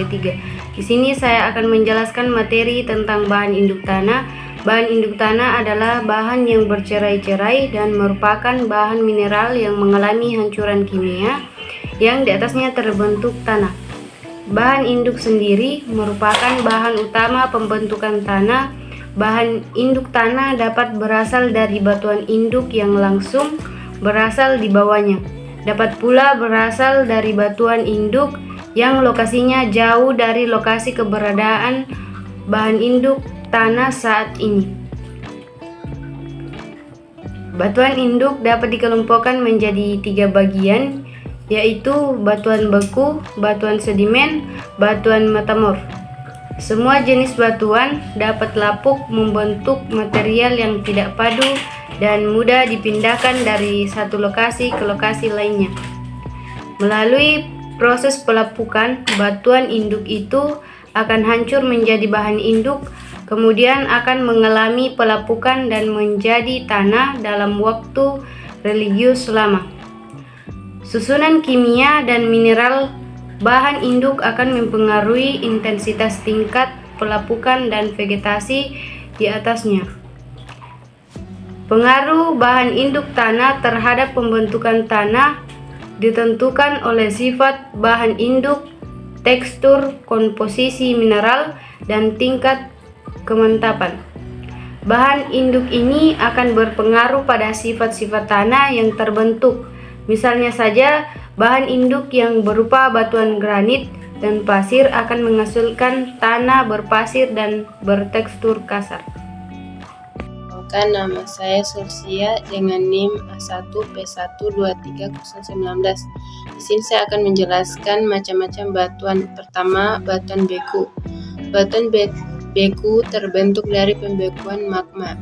3. Di sini saya akan menjelaskan materi tentang bahan induk tanah. Bahan induk tanah adalah bahan yang bercerai-cerai dan merupakan bahan mineral yang mengalami hancuran kimia yang di atasnya terbentuk tanah. Bahan induk sendiri merupakan bahan utama pembentukan tanah. Bahan induk tanah dapat berasal dari batuan induk yang langsung berasal di bawahnya. Dapat pula berasal dari batuan induk yang lokasinya jauh dari lokasi keberadaan bahan induk tanah saat ini. Batuan induk dapat dikelompokkan menjadi 3 bagian, yaitu batuan beku, batuan sedimen, batuan metamorf. Semua jenis batuan dapat lapuk membentuk material yang tidak padu dan mudah dipindahkan dari satu lokasi ke lokasi lainnya. Melalui proses pelapukan, batuan induk itu akan hancur menjadi bahan induk, kemudian akan mengalami pelapukan dan menjadi tanah dalam waktu religius lama. Susunan kimia dan mineral bahan induk akan mempengaruhi intensitas tingkat pelapukan dan vegetasi di atasnya. Pengaruh bahan induk tanah terhadap pembentukan tanah ditentukan oleh sifat bahan induk, tekstur, komposisi mineral, dan tingkat kemantapan. Bahan induk ini akan berpengaruh pada sifat-sifat tanah yang terbentuk. Misalnya saja, bahan induk yang berupa batuan granit dan pasir akan menghasilkan tanah berpasir dan bertekstur kasar. Nama saya Sulsia dengan NIM A1P1230019. Di sini saya akan menjelaskan macam-macam batuan. Pertama, batuan beku. Batuan beku terbentuk dari pembekuan magma.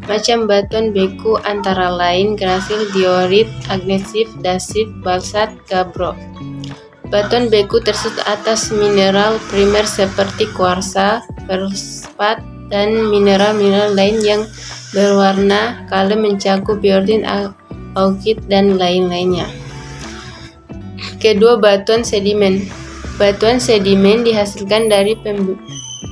Macam batuan beku antara lain grasil, diorit, agnesif, dasif, balsat, gabbro. Batuan beku tersusun atas mineral primer seperti kuarsa, felspat, dan mineral-mineral lain yang berwarna kalem mencakup biortin, augit, dan lain-lainnya. Kedua, batuan sedimen. Batuan sedimen dihasilkan dari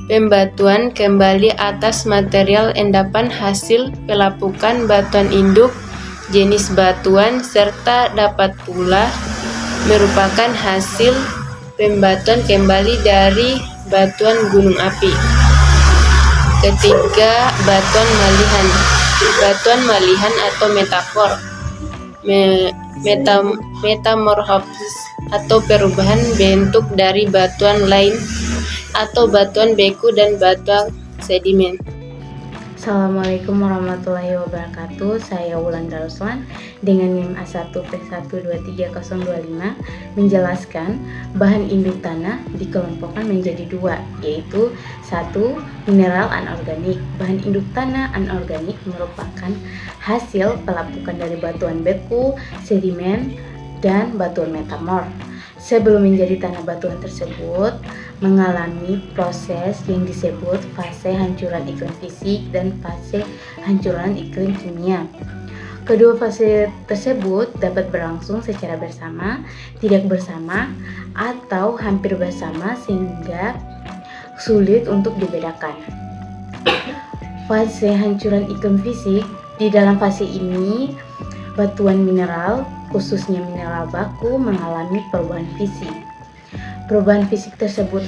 pembatuan kembali atas material endapan hasil pelapukan batuan induk, jenis batuan, serta dapat pula merupakan hasil pembatuan kembali dari batuan gunung api. Ketiga, batuan malihan. Batuan malihan atau metamorfosis atau perubahan bentuk dari batuan lain atau batuan beku dan batuan sedimen. Assalamualaikum warahmatullahi wabarakatuh. Saya Wulan Daruslan dengan NIM A1P1230025 menjelaskan bahan induk tanah dikelompokkan menjadi 2, yaitu 1. Mineral anorganik. Bahan induk tanah anorganik merupakan hasil pelapukan dari batuan beku, sedimen, dan batuan metamorf. Sebelum menjadi tanah, batuan tersebut mengalami proses yang disebut fase hancuran iklim fisik dan fase hancuran iklim kimia. Kedua fase tersebut dapat berlangsung secara bersama, tidak bersama, atau hampir bersama sehingga sulit untuk dibedakan. Fase hancuran iklim fisik, di dalam fase ini batuan mineral, khususnya mineral baku, mengalami perubahan fisik. Perubahan fisik tersebut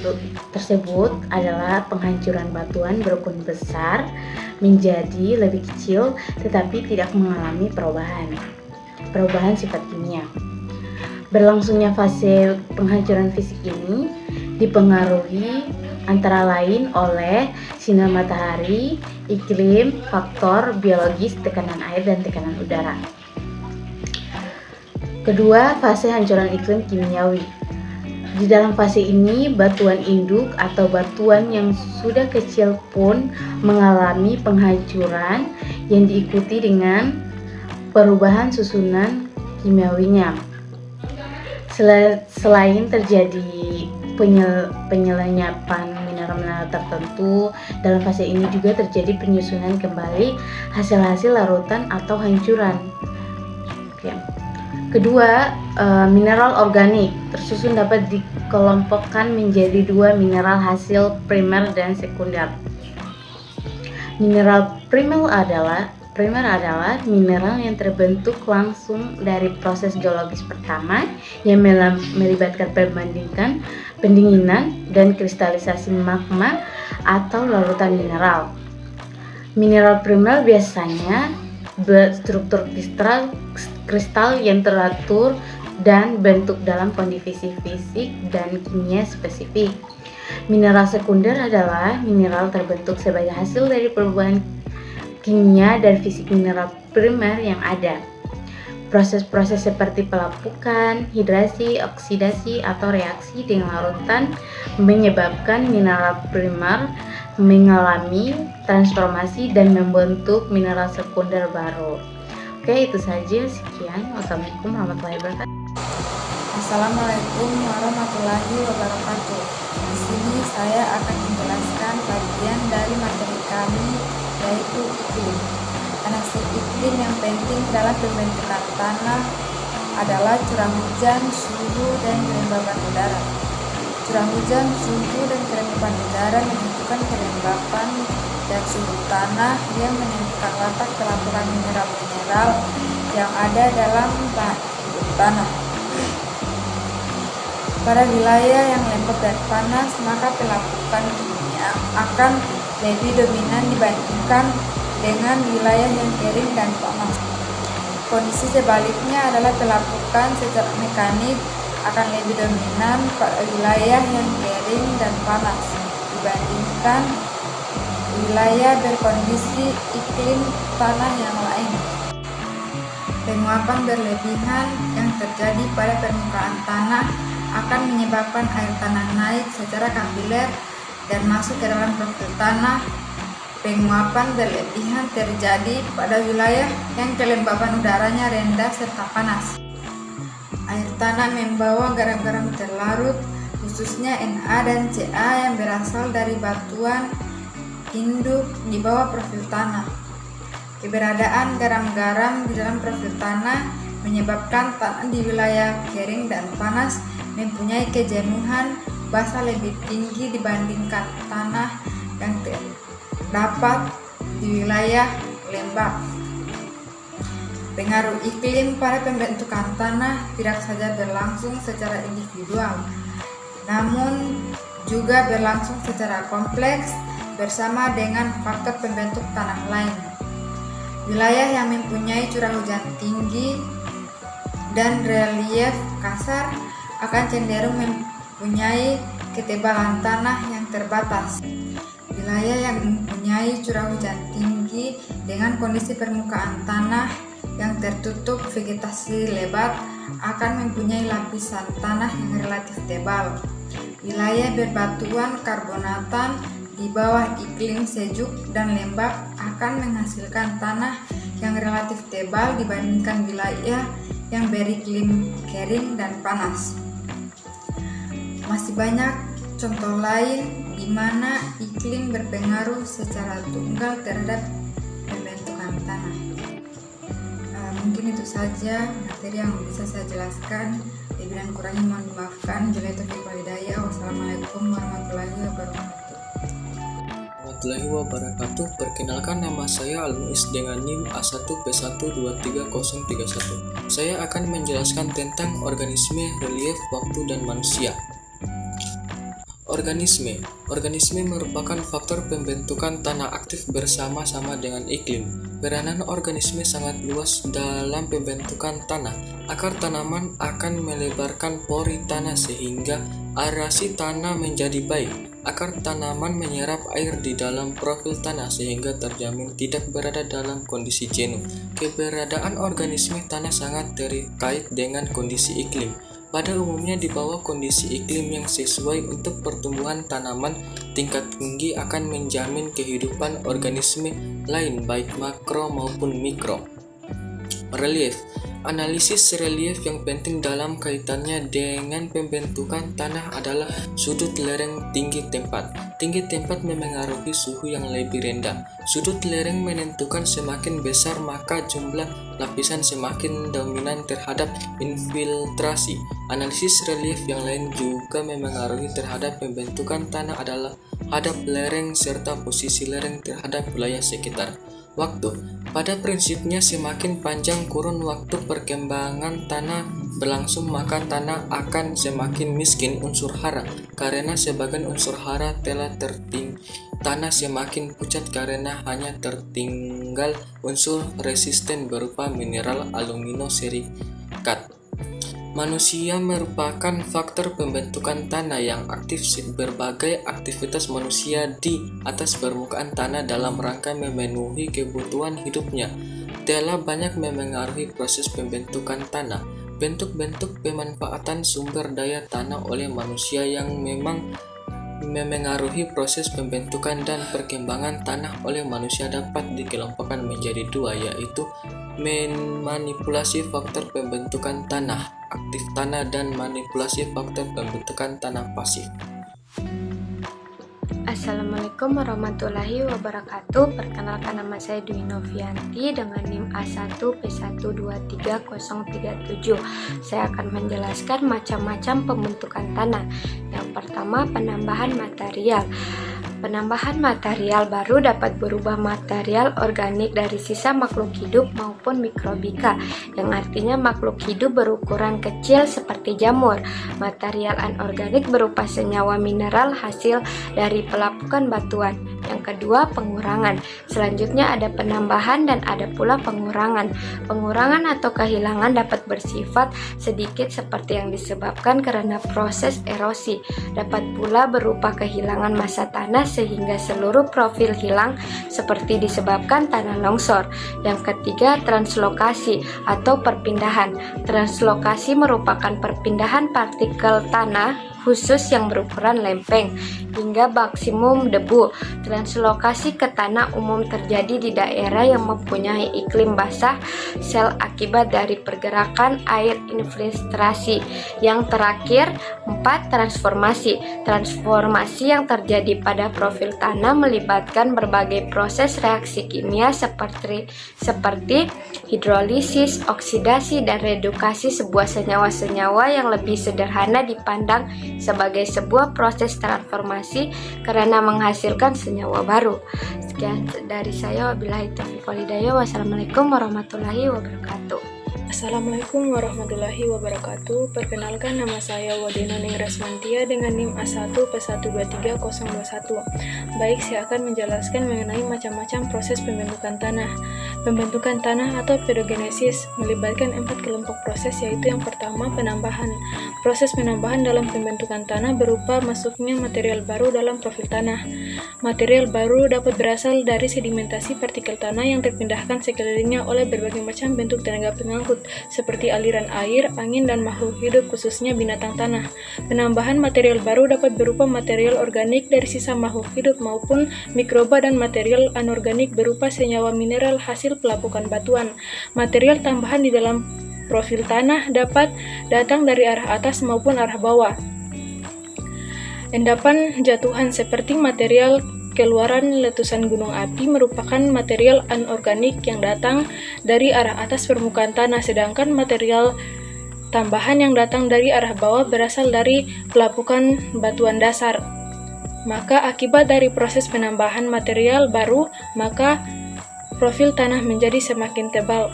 adalah penghancuran batuan berukuran besar menjadi lebih kecil tetapi tidak mengalami perubahan sifat kimia. Berlangsungnya fase penghancuran fisik ini dipengaruhi antara lain oleh sinar matahari, iklim, faktor biologis, tekanan air, dan tekanan udara. Kedua, fase hancuran iklim kimiawi. Di dalam fase ini, batuan induk atau batuan yang sudah kecil pun mengalami penghancuran yang diikuti dengan perubahan susunan kimiawinya. Selain terjadi penyelunyapan mineral-mineral tertentu, dalam fase ini juga terjadi penyusunan kembali hasil-hasil larutan atau hancuran. Kedua, mineral organik tersusun dapat dikelompokkan menjadi dua mineral hasil primer dan sekunder. Mineral primer adalah mineral yang terbentuk langsung dari proses geologis pertama yang melibatkan pendinginan dan kristalisasi magma atau larutan mineral. Mineral primer biasanya berstruktur kristal yang teratur dan bentuk dalam kondisi fisik dan kimia spesifik. Mineral sekunder adalah mineral terbentuk sebagai hasil dari perubahan kimia dan fisik mineral primer yang ada. Proses-proses seperti pelapukan, hidrasi, oksidasi, atau reaksi dengan larutan menyebabkan mineral primer mengalami transformasi dan membentuk mineral sekunder baru. Oke, itu saja. Sekian. Wassalamualaikum warahmatullahi wabarakatuh. Assalamualaikum warahmatullahi wabarakatuh. Di sini saya akan menjelaskan bagian dari materi kami, yaitu iklim. Analisis iklim yang penting dalam pembentukan tanah adalah curah hujan, suhu, dan kelembaban udara. Curah hujan, suhu, dan kelembaban udara menentukan kelembapan dan suhu tanah yang menentukan watak pelapukan mineral-mineral yang ada dalam tanah. Pada wilayah yang lembab dan panas, maka pelapukan kimia akan lebih dominan dibandingkan dengan wilayah yang kering dan panas. Kondisi sebaliknya adalah pelapukan secara mekanik akan lebih dominan pada wilayah yang kering dan panas dibandingkan wilayah berkondisi iklim tanah yang lain. Penguapan berlebihan yang terjadi pada permukaan tanah akan menyebabkan air tanah naik secara kapiler dan masuk ke dalam profil tanah. Penguapan berlebihan terjadi pada wilayah yang kelembaban udaranya rendah serta panas. Air tanah membawa garam-garam terlarut, khususnya Na dan Ca yang berasal dari batuan induk di bawah profil tanah. Keberadaan garam-garam di dalam profil tanah menyebabkan tanah di wilayah kering dan panas mempunyai kejenuhan basah lebih tinggi dibandingkan tanah yang terdapat di wilayah lembab. Pengaruh iklim pada pembentukan tanah tidak saja berlangsung secara individual, namun juga berlangsung secara kompleks bersama dengan faktor pembentuk tanah lain. Wilayah yang mempunyai curah hujan tinggi dan relief kasar akan cenderung mempunyai ketebalan tanah yang terbatas. Wilayah yang mempunyai curah hujan tinggi dengan kondisi permukaan tanah yang tertutup vegetasi lebat akan mempunyai lapisan tanah yang relatif tebal. Wilayah berbatuan karbonatan di bawah iklim sejuk dan lembab akan menghasilkan tanah yang relatif tebal dibandingkan wilayah yang beriklim kering dan panas. Masih banyak contoh lain di mana iklim berpengaruh secara tunggal terhadap pembentukan tanah. Mungkin itu saja materi yang bisa saya jelaskan. Lebih dan kurangnya mohon dimaafkan. Wassalamualaikum warahmatullahi wabarakatuh. Warahmatullahi wabarakatuh. Perkenalkan, nama saya Al-Muiz dengan NIM A1B1233031. Saya akan menjelaskan tentang organisme, relief, waktu, dan manusia. Organisme merupakan faktor pembentukan tanah aktif bersama-sama dengan iklim. Peranan organisme sangat luas dalam pembentukan tanah. Akar tanaman akan melebarkan pori tanah sehingga aerasi tanah menjadi baik. Akar tanaman menyerap air di dalam profil tanah sehingga terjamin tidak berada dalam kondisi jenuh. Keberadaan organisme tanah sangat terkait dengan kondisi iklim. Pada umumnya di bawah kondisi iklim yang sesuai untuk pertumbuhan tanaman tingkat tinggi akan menjamin kehidupan organisme lain baik makro maupun mikro. Relief Analisis relief yang penting dalam kaitannya dengan pembentukan tanah adalah sudut lereng tinggi tempat. Tinggi tempat memengaruhi suhu yang lebih rendah. Sudut lereng menentukan semakin besar maka jumlah lapisan semakin dominan terhadap infiltrasi. Analisis relief yang lain juga memengaruhi terhadap pembentukan tanah adalah hadap lereng serta posisi lereng terhadap wilayah sekitar. Waktu. Pada prinsipnya semakin panjang kurun waktu perkembangan tanah berlangsung maka tanah akan semakin miskin unsur hara karena sebagian unsur hara telah tanah semakin pucat karena hanya tertinggal unsur resisten berupa mineral alumino silikat. Manusia merupakan faktor pembentukan tanah yang aktif. Berbagai aktivitas manusia di atas permukaan tanah dalam rangka memenuhi kebutuhan hidupnya telah banyak memengaruhi proses pembentukan tanah. Bentuk-bentuk pemanfaatan sumber daya tanah oleh manusia yang memang memengaruhi proses pembentukan dan perkembangan tanah oleh manusia dapat dikelompokkan menjadi dua, yaitu manipulasi faktor pembentukan tanah aktif tanah dan manipulasi faktor pembentukan tanah pasif. Assalamualaikum warahmatullahi wabarakatuh. Perkenalkan, nama saya Dwi Novianti dengan NIM A1P1230037. Saya akan menjelaskan macam-macam pembentukan tanah. Yang pertama, penambahan material. Penambahan material baru dapat berubah material organik dari sisa makhluk hidup maupun mikrobika, yang artinya makhluk hidup berukuran kecil seperti jamur. Material anorganik berupa senyawa mineral hasil dari pelapukan batuan. Yang kedua, pengurangan. Selanjutnya ada penambahan dan ada pula pengurangan. Pengurangan atau kehilangan dapat bersifat sedikit seperti yang disebabkan karena proses erosi. Dapat pula berupa kehilangan massa tanah sehingga seluruh profil hilang seperti disebabkan tanah longsor. Yang ketiga, translokasi atau perpindahan. Translokasi merupakan perpindahan partikel tanah khusus yang berukuran lempeng hingga maksimum debu. Translokasi ke tanah umum terjadi di daerah yang mempunyai iklim basah sel akibat dari pergerakan air infiltrasi. Yang terakhir, 4. Transformasi. Transformasi yang terjadi pada profil tanah melibatkan berbagai proses reaksi kimia seperti hidrolisis, oksidasi, dan redukasi sebuah senyawa-senyawa yang lebih sederhana dipandang sebagai sebuah proses transformasi karena menghasilkan senyawa baru. Sekian dari saya, wabillahi taufiq wal hidayah. Wassalamualaikum warahmatullahi wabarakatuh. Assalamualaikum warahmatullahi wabarakatuh. Perkenalkan, nama saya Wadina Ningresmantia dengan NIM A1P1230021. Baik, saya akan menjelaskan mengenai macam-macam proses pembentukan tanah. Pembentukan tanah atau pedogenesis melibatkan 4 kelompok proses, yaitu yang pertama, penambahan. Proses penambahan dalam pembentukan tanah berupa masuknya material baru dalam profil tanah. Material baru dapat berasal dari sedimentasi partikel tanah yang terpindahkan sekelilingnya oleh berbagai macam bentuk tenaga pengangkut, seperti aliran air, angin, dan makhluk hidup khususnya binatang tanah. Penambahan material baru dapat berupa material organik dari sisa makhluk hidup maupun mikroba dan material anorganik berupa senyawa mineral hasil pelapukan batuan. Material tambahan di dalam profil tanah dapat datang dari arah atas maupun arah bawah. Endapan jatuhan seperti material keluaran letusan gunung api merupakan material anorganik yang datang dari arah atas permukaan tanah, sedangkan material tambahan yang datang dari arah bawah berasal dari pelapukan batuan dasar. Maka akibat dari proses penambahan material baru, maka profil tanah menjadi semakin tebal.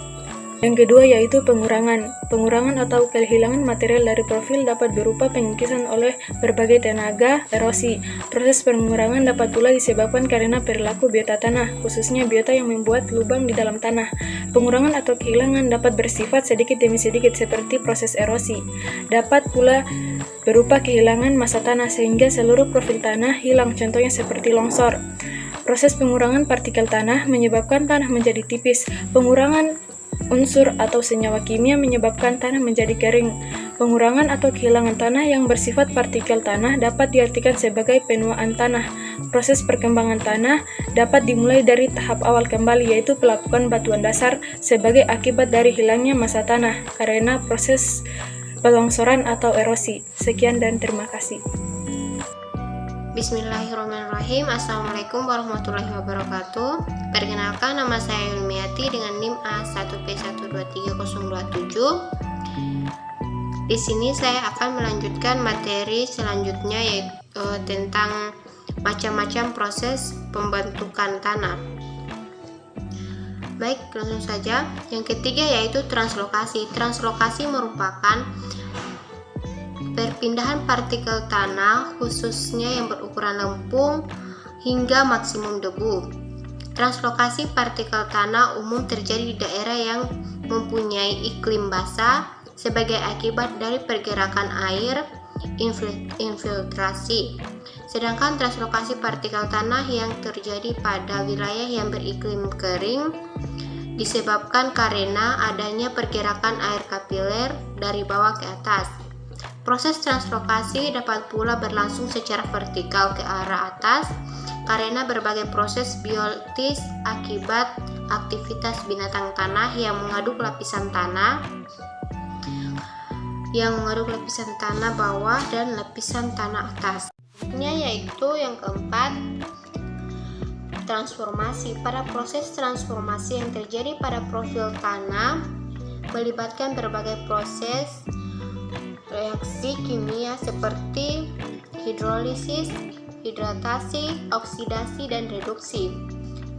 Yang kedua yaitu pengurangan. Pengurangan atau kehilangan material dari profil dapat berupa pengikisan oleh berbagai tenaga erosi. Proses pengurangan dapat pula disebabkan karena perilaku biota tanah, khususnya biota yang membuat lubang di dalam tanah. Pengurangan atau kehilangan dapat bersifat sedikit demi sedikit seperti proses erosi. Dapat pula berupa kehilangan massa tanah sehingga seluruh profil tanah hilang, contohnya seperti longsor. Proses pengurangan partikel tanah menyebabkan tanah menjadi tipis. Pengurangan unsur atau senyawa kimia menyebabkan tanah menjadi kering. Pengurangan atau kehilangan tanah yang bersifat partikel tanah dapat diartikan sebagai penuaan tanah. Proses perkembangan tanah dapat dimulai dari tahap awal kembali, yaitu pelapukan batuan dasar sebagai akibat dari hilangnya massa tanah karena proses pelongsoran atau erosi. Sekian dan terima kasih. Bismillahirrahmanirrahim. Assalamualaikum warahmatullahi wabarakatuh. Perkenalkan, nama saya Yulmiati dengan NIM A1P1230027. Di sini saya akan melanjutkan materi selanjutnya, yaitu tentang macam-macam proses pembentukan tanah. Baik, langsung saja. Yang ketiga yaitu translokasi. Translokasi merupakan perpindahan partikel tanah, khususnya yang berukuran lempung hingga maksimum debu. Translokasi partikel tanah umum terjadi di daerah yang mempunyai iklim basah sebagai akibat dari pergerakan air infiltrasi. Sedangkan translokasi partikel tanah yang terjadi pada wilayah yang beriklim kering disebabkan karena adanya pergerakan air kapiler dari bawah ke atas. Proses translokasi dapat pula berlangsung secara vertikal ke arah atas karena berbagai proses biotis akibat aktivitas binatang tanah yang mengaduk lapisan tanah bawah dan lapisan tanah atas. Yaitu yang keempat, transformasi. Pada proses transformasi yang terjadi pada profil tanah melibatkan berbagai proses reaksi kimia seperti hidrolisis, hidratasi, oksidasi, dan reduksi.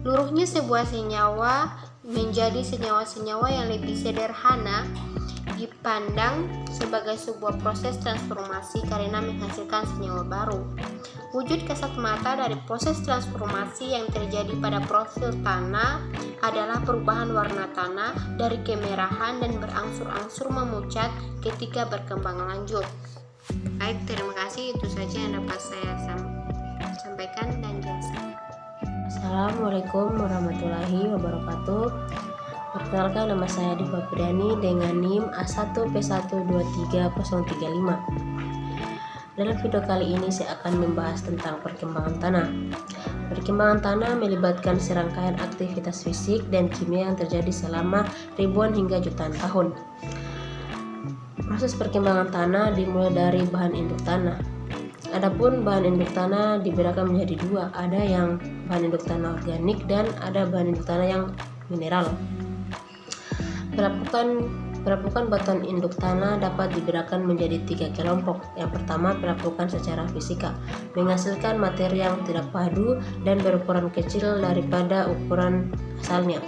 Luruhnya sebuah senyawa menjadi senyawa-senyawa yang lebih sederhana dipandang sebagai sebuah proses transformasi karena menghasilkan senyawa baru. Wujud kasat mata dari proses transformasi yang terjadi pada profil tanah adalah perubahan warna tanah dari kemerahan dan berangsur-angsur memucat ketika berkembang lanjut. Baik, terima kasih. Itu saja yang dapat saya sampaikan dan jelaskan. Assalamualaikum warahmatullahi wabarakatuh. Perkenalkan, nama saya Diva Priani dengan NIM A1P1230035. Dalam video kali ini saya akan membahas tentang perkembangan tanah. Perkembangan tanah melibatkan serangkaian aktivitas fisik dan kimia yang terjadi selama ribuan hingga jutaan tahun. Proses perkembangan tanah dimulai dari bahan induk tanah. Adapun bahan induk tanah dibedakan menjadi dua, ada yang bahan induk tanah organik dan ada bahan induk tanah yang mineral. Pelapukan batuan induk tanah dapat dibedakan menjadi 3 kelompok. Yang pertama, pelapukan secara fisika, menghasilkan materi yang tidak padu dan berukuran kecil daripada ukuran asalnya.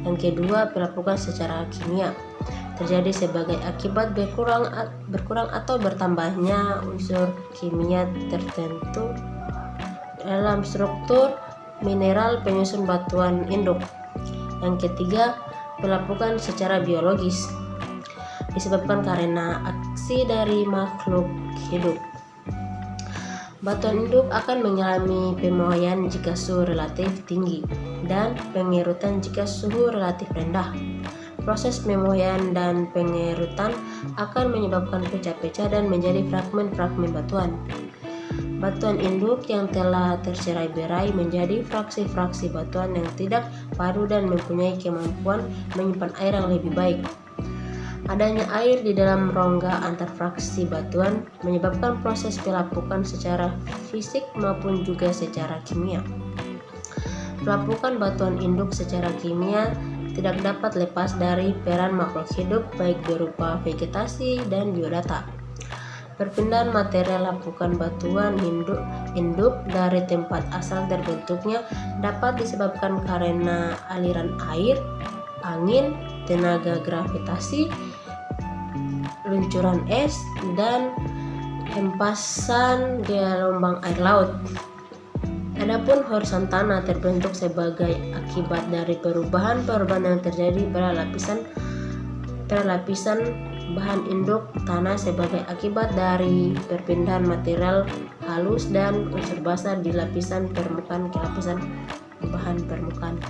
Yang kedua, pelapukan secara kimia, terjadi sebagai akibat berkurang atau bertambahnya unsur kimia tertentu dalam struktur mineral penyusun batuan induk. Yang ketiga, pelapukan secara biologis, disebabkan karena aksi dari makhluk hidup. Batuan induk akan mengalami pemohaian jika suhu relatif tinggi dan pengerutan jika suhu relatif rendah. Proses pemohaian dan pengerutan akan menyebabkan pecah-pecah dan menjadi fragmen-fragmen batuan. Batuan induk yang telah tercerai-berai menjadi fraksi-fraksi batuan yang tidak padu dan mempunyai kemampuan menyimpan air yang lebih baik. Adanya air di dalam rongga antar fraksi batuan menyebabkan proses pelapukan secara fisik maupun juga secara kimia. Pelapukan batuan induk secara kimia tidak dapat lepas dari peran makhluk hidup baik berupa vegetasi dan biodata. Perpindahan material lapukan batuan induk dari tempat asal terbentuknya dapat disebabkan karena aliran air, angin, tenaga gravitasi, luncuran es, dan hempasan gelombang air laut. Adapun horizon tanah terbentuk sebagai akibat dari perubahan-perubahan yang terjadi pada lapisan bahan induk tanah sebagai akibat dari perpindahan material halus dan unsur basah di lapisan permukaan ke lapisan bahan permukaan.